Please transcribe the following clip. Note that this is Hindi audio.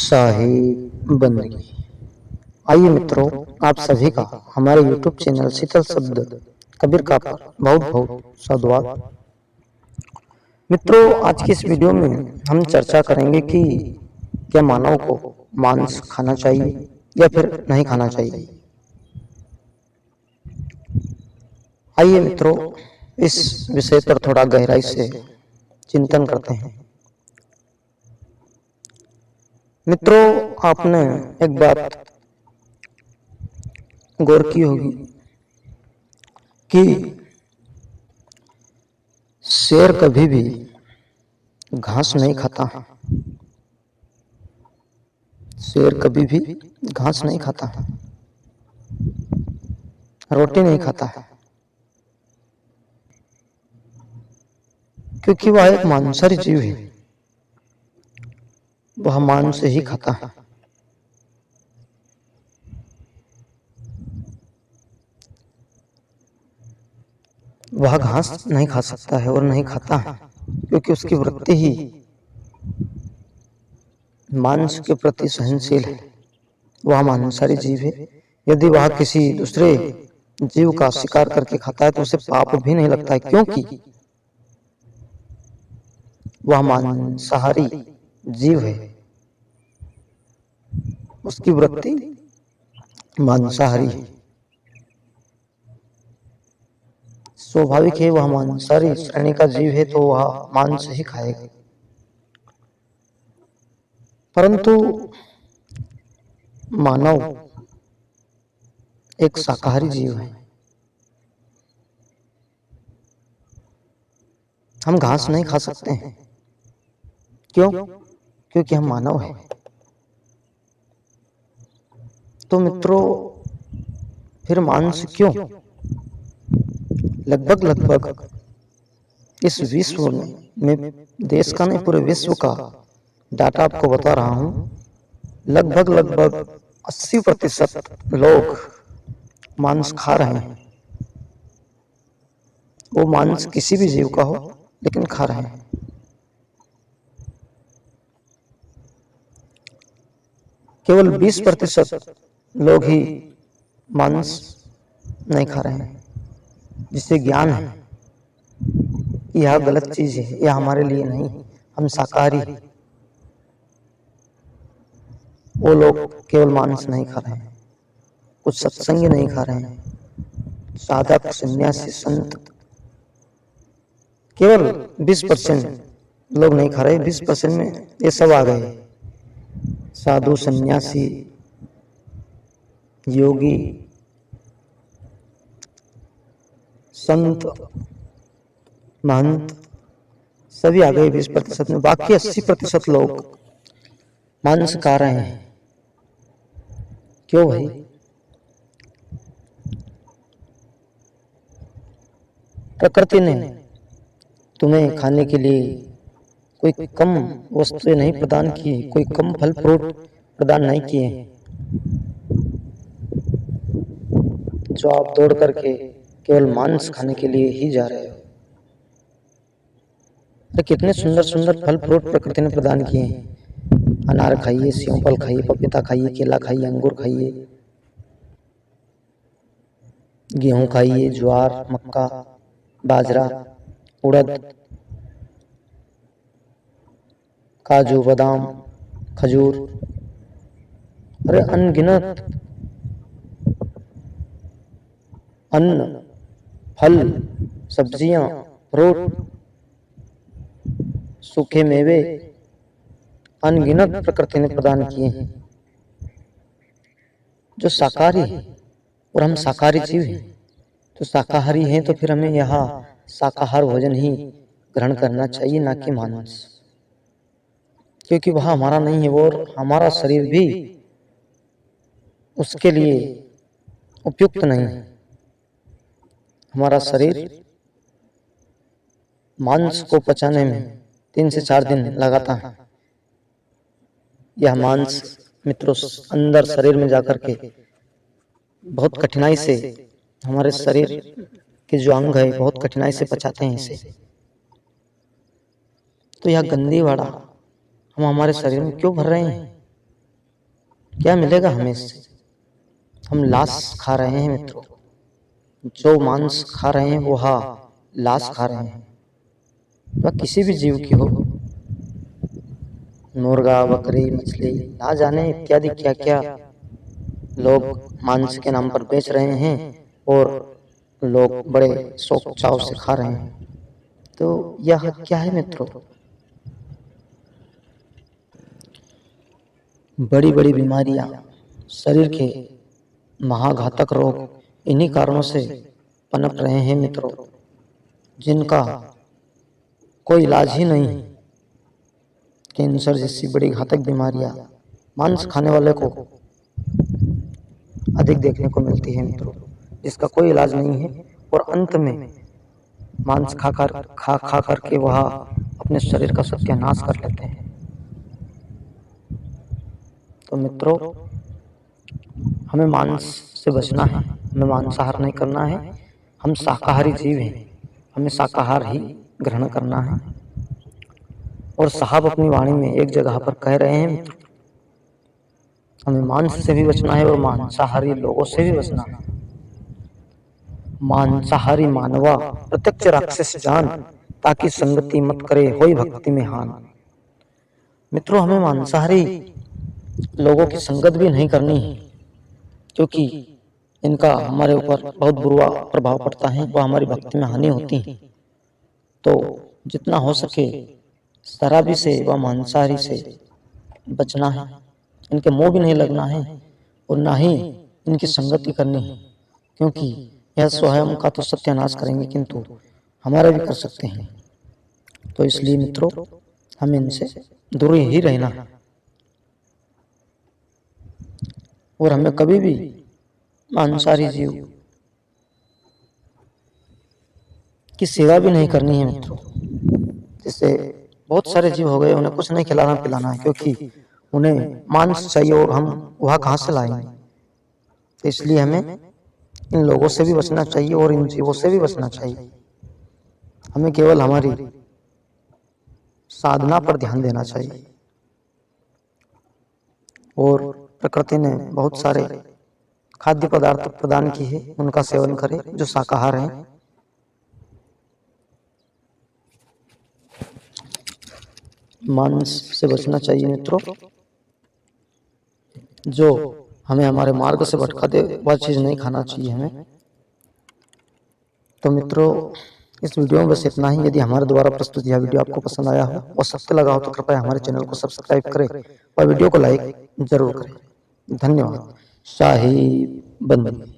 शाही बंदगी। आइए मित्रों, आप सभी का हमारे YouTube चैनल शीतल शब्द कबीर का पर बहुत बहुत साधुवाद। मित्रों, आज की इस वीडियो में हम चर्चा करेंगे कि क्या मानव को मांस खाना चाहिए या फिर नहीं खाना चाहिए। आइए मित्रों, इस विषय पर थोड़ा गहराई से चिंतन करते हैं। मित्रों, आपने एक बात गौर की होगी कि शेर कभी भी घास नहीं खाता। शेर कभी भी घास नहीं खाता, रोटी नहीं खाता, क्योंकि वह एक मांसाहारी जीव है। वह मांस ही खाता है। वह घास नहीं खा सकता है और नहीं खाता है, क्योंकि उसकी वृत्ति ही मांस के प्रति सहनशील है। वह मांसाहारी जीव है। यदि वह किसी दूसरे जीव का शिकार करके खाता है तो उसे पाप भी नहीं लगता है, क्योंकि वह मांसाहारी जीव है। उसकी वृत्ति मांसाहारी है। स्वाभाविक है, वह मांसाहारी श्रेणी का जीव है तो वह मांस ही खाएगा। परंतु मानव एक शाकाहारी जीव है। हम घास नहीं खा सकते हैं। क्यों? क्योंकि हम मानव हैं। तो मित्रों, फिर मांस क्यों? लगभग इस विश्व में देश का नहीं, पूरे विश्व का डाटा आपको बता रहा हूं। लगभग 80% लोग मांस खा रहे हैं। वो मांस किसी भी जीव का हो, लेकिन खा रहे हैं। केवल 20% लोग ही मांस नहीं खा रहे हैं, जिससे ज्ञान है कि यह गलत चीज है, यह हमारे लिए नहीं, हम शाकाहारी। वो लोग केवल मांस नहीं खा रहे हैं, कुछ सत्संगी नहीं खा रहे हैं, साधक सन्यासी संत केवल 20% लोग नहीं खा रहे। 20% में ये सब आ गए, साधु सन्यासी योगी संत महंत सभी आ गए 20% में। बाकी 80% लोग मांस खा रहे हैं। क्यों भाई? प्रकृति ने तुम्हें खाने के लिए कोई कम वस्तुएं नहीं प्रदान की, कोई कम फल फ्रूट प्रदान नहीं किए, जो आप दौड़ करके केवल मांस खाने के लिए ही जा रहे हो। अरे कितने सुंदर सुंदर फल फ्रूट प्रकृति ने प्रदान किए हैं। अनार खाइए, सेब फल खाइए, पपीता खाइए, केला खाइए, अंगूर खाइए, गेहूं खाइए, ज्वार, मक्का, बाजरा, उड़द, काजू, बादाम, खजूर। अरे अनगिनत अन्न, फल, सब्जियां, फ्रूट, सूखे मेवे अनगिनत प्रकृति ने प्रदान किए हैं। जो शाकाहारी है, और हम शाकाहारी जीव हैं, तो शाकाहारी हैं तो फिर हमें यहाँ शाकाहार भोजन ही ग्रहण करना चाहिए, ना कि मांस। क्योंकि वह हमारा नहीं है, और हमारा शरीर भी उसके लिए उपयुक्त नहीं है। हमारा शरीर मांस को पचाने में 3 से 4 दिन लगाता है। यह मांस मित्रों अंदर शरीर में जाकर के बहुत कठिनाई से हमारे शरीर के जो अंग है बहुत कठिनाई से पचाते हैं इसे। तो यह गंदी वाड़ा हम हमारे शरीर में क्यों भर रहे हैं? क्या मिलेगा हमें इससे? हम लाश खा रहे हैं मित्रों। जो मांस खा रहे हैं वो लाश खा रहे हैं। वह किसी भी जीव की हो, मुर्गा, बकरी, मछली, ना जाने इत्यादि क्या क्या लोग मांस के नाम पर बेच रहे हैं और लोग बड़े शौक चाव से खा रहे हैं। तो यह क्या है मित्रों? बड़ी बड़ी बीमारियां, शरीर के महाघातक रोग इन्हीं कारणों से पनप रहे हैं मित्रों, जिनका कोई इलाज ही नहीं। कैंसर जैसी बड़ी घातक बीमारियां मांस खाने वाले को अधिक देखने को मिलती है मित्रों, जिसका कोई इलाज नहीं है और अंत में मांस खा करके वह अपने शरीर का सत्यानाश कर लेते हैं। तो मित्रों, हमें मांस से बचना है, हमें मांसाहार नहीं करना है। हम शाकाहारी जीव हैं, हमें शाकाहार ही ग्रहण करना है। और साहब अपनी वाणी में एक जगह पर कह रहे हैं मित्रों, हमें मांस से भी बचना है और मांसाहारी लोगों से भी बचना है। मांसाहारी मानवा प्रत्यक्ष राक्षस जान, ताकि संगति मत करे होई भक्ति में हान। मित्रों, हमें मांसाहारी लोगों की संगत भी नहीं करनी है, क्योंकि इनका हमारे ऊपर बहुत बुरा प्रभाव पड़ता है, वह हमारी भक्ति में हानि होती है। तो जितना हो सके शराबी से व मांसाहारी से बचना है, इनके मुंह भी नहीं लगना है और ना ही इनकी संगति करनी है, क्योंकि यह स्वयं का तो सत्यानाश करेंगे किंतु हमारा भी कर सकते हैं। तो इसलिए मित्रों, हमें इनसे दूर ही रहना है और हमें कभी भी मांसाहारी जीव की सेवा भी नहीं करनी है मित्रों। जैसे बहुत सारे जीव हो गए, उन्हें कुछ नहीं खिलाना पिलाना है, क्योंकि उन्हें मांस चाहिए और हम वह कहाँ से लाएंगे। तो इसलिए हमें इन लोगों से भी बचना चाहिए और इन जीवों से भी बचना चाहिए। हमें केवल हमारी साधना पर ध्यान देना चाहिए। और प्रकृति ने बहुत सारे खाद्य पदार्थ प्रदान किए हैं, उनका सेवन करें जो शाकाहार हैं। मांस से बचना चाहिए मित्रों, जो हमें हमारे मार्ग से भटका दे वह चीज नहीं खाना चाहिए हमें। तो मित्रों, इस वीडियो में बस इतना ही। यदि हमारे द्वारा प्रस्तुत यह वीडियो आपको पसंद आया हो और सत्य लगा हो तो कृपया हमारे चैनल को सब्सक्राइब करें और वीडियो को लाइक जरूर करें। धन्यवाद। शाही बंदगी।